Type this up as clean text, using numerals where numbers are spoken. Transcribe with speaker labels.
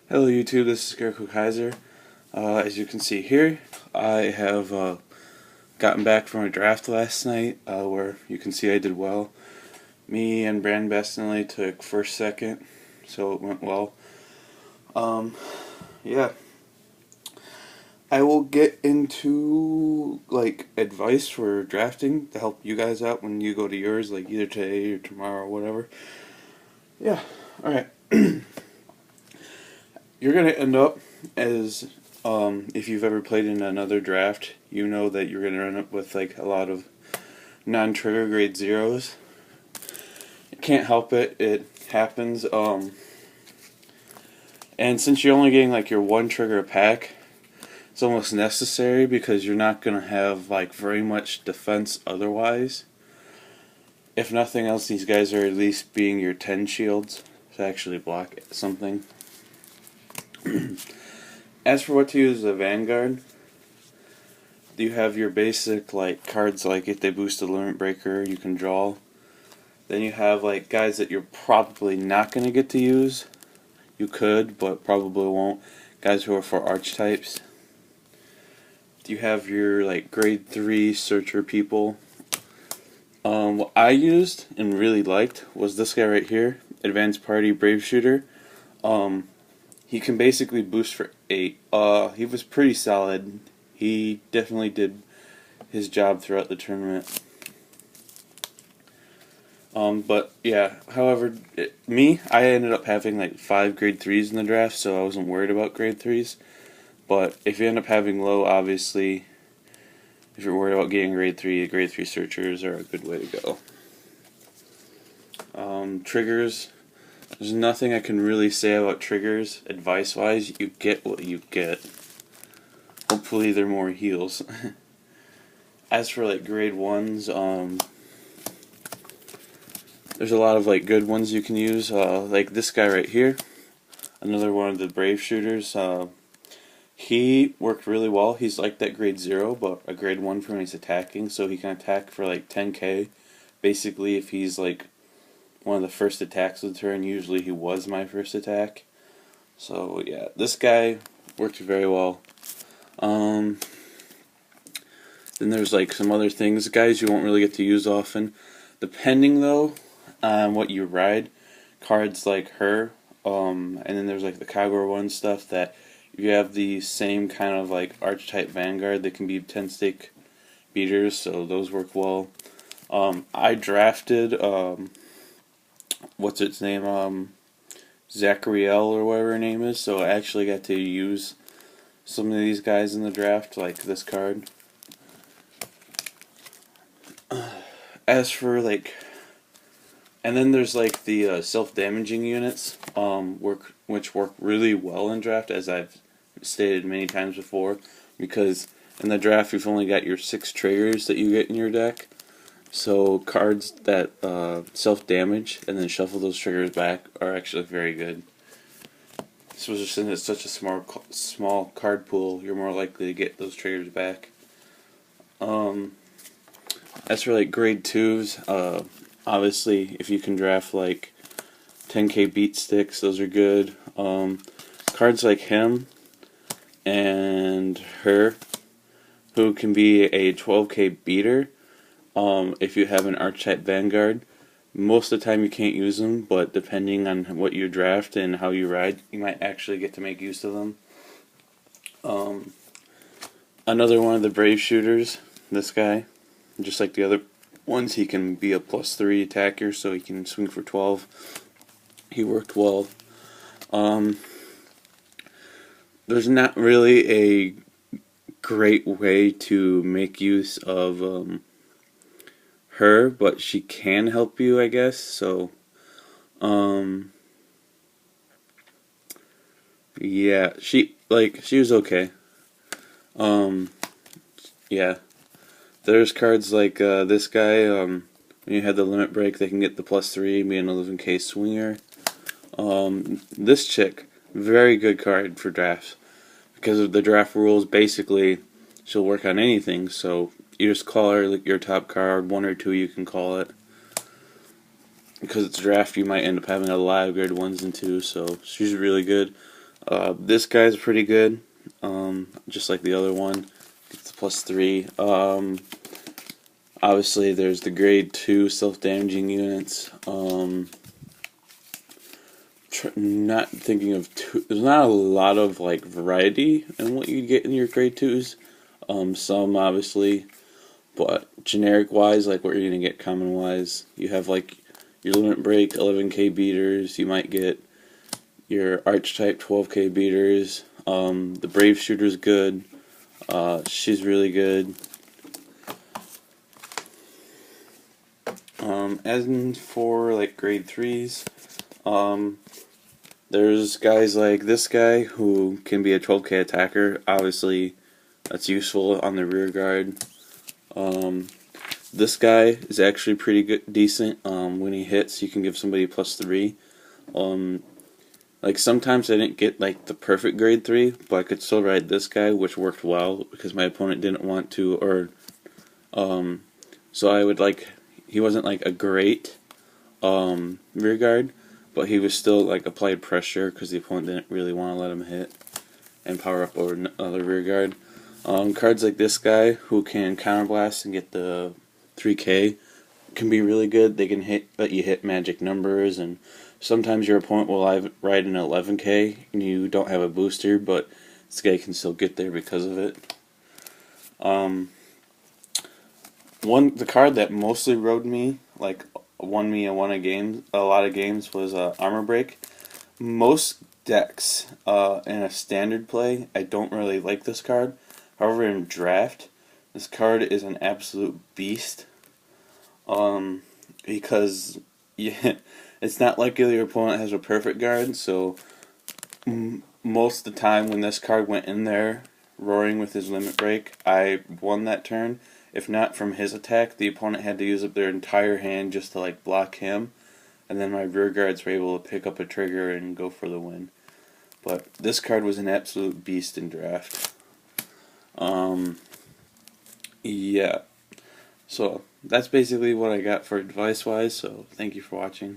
Speaker 1: Hello YouTube, this is Scarecrow Kaiser. As you can see here, I have gotten back from a draft last night where you can see I did well. Me and Brandon Bastinelli took first, second, so it went well. Yeah. I will get into like advice for drafting to help you guys out when you go to yours, like either today or tomorrow or whatever. Yeah, alright. You're going to end up as, if you've ever played in another draft, you know that you're going to end up with like a lot of non-trigger grade zeros. You can't help it, it happens. And since you're only getting like your one trigger a pack, it's almost necessary because you're not going to have like very much defense otherwise. If nothing else, these guys are at least being your 10 shields to actually block something. As for what to use as a Vanguard, you have your basic like cards like if they boost a limit breaker, you can draw. Then you have like guys that you're probably not going to get to use. You could, but probably won't. Guys who are for archetypes. You have your like grade 3 searcher people. What I used and really liked was this guy right here, Advanced Party Brave Shooter. He can basically boost for 8. He was pretty solid. He definitely did his job throughout the tournament. But yeah, however, I ended up having like 5 grade 3s in the draft, so I wasn't worried about grade 3s. But if you end up having low, obviously, if you're worried about getting grade 3 searchers are a good way to go. Triggers. There's nothing I can really say about triggers, advice-wise. You get what you get. Hopefully they're more heals. As for like grade 1s, there's a lot of like good ones you can use. Like this guy right here, another one of the Brave shooters. He worked really well. He's like that grade 0, but a grade 1 for when he's attacking, so he can attack for like 10k. Basically, if he's like one of the first attacks of the turn, usually he was my first attack. So yeah, this guy worked very well. Then there's like some other things, guys you won't really get to use often. Depending though on what you ride, cards like her, and then there's like the Kagura one stuff that if you have the same kind of like archetype Vanguard, they can be 10 stake beaters, so those work well. I drafted what's its name, Zachariel or whatever her name is, so I actually got to use some of these guys in the draft, like this card. As for like, and then there's like the self-damaging units, which work really well in draft, as I've stated many times before, because in the draft you've only got your 6 triggers that you get in your deck. So cards that self-damage and then shuffle those triggers back are actually very good. So just since it's such a small card pool, you're more likely to get those triggers back. As for like grade 2s, obviously if you can draft like 10k beat sticks, those are good. Cards like him and her, who can be a 12k beater. If you have an archetype Vanguard, most of the time you can't use them, but depending on what you draft and how you ride, you might actually get to make use of them. Another one of the Brave shooters, this guy, just like the other ones, he can be a +3 attacker, so he can swing for 12. He worked well. There's not really a great way to make use of her, but she can help you, I guess. So yeah, she was okay. Yeah, there's cards like this guy, when you have the limit break, they can get the +3, be an 11k swinger. This chick, very good card for drafts, because of the draft rules. Basically she'll work on anything, so you just call her like your top card, 1 or 2 you can call it. Because it's draft, you might end up having a lot of grade 1s and 2s, so she's really good. This guy's pretty good, just like the other one. It's +3. Obviously, there's the grade 2 self-damaging units. Not thinking of there's not a lot of like variety in what you get in your grade 2s. Some obviously, but generic wise, like what you're gonna get common wise, you have like your limit break 11k beaters. You might get your archetype 12k beaters. The brave shooter's good. She's really good. As for like grade 3s, there's guys like this guy who can be a 12k attacker. Obviously, that's useful on the rear guard. This guy is actually pretty good, decent. When he hits, you can give somebody +3. Like sometimes I didn't get like the perfect grade 3, but I could still ride this guy, which worked well because my opponent didn't want to, or so I would like. He wasn't like a great rear guard, but he was still like applied pressure because the opponent didn't really want to let him hit and power up over another rear guard. Cards like this guy who can counterblast and get the 3k can be really good. They can let you hit magic numbers, and sometimes your opponent will ride an 11k and you don't have a booster, but this guy can still get there because of it. The card that mostly rode me, like won me a lot of games, was Armor Break. Most decks in a standard play, I don't really like this card. However, in draft, this card is an absolute beast. Because it's not likely your opponent has a perfect guard, so most of the time when this card went in there, roaring with his limit break, I won that turn. If not from his attack, the opponent had to use up their entire hand just to like block him, and then my rear guards were able to pick up a trigger and go for the win. But this card was an absolute beast in draft. Yeah. So that's basically what I got for advice wise, so thank you for watching.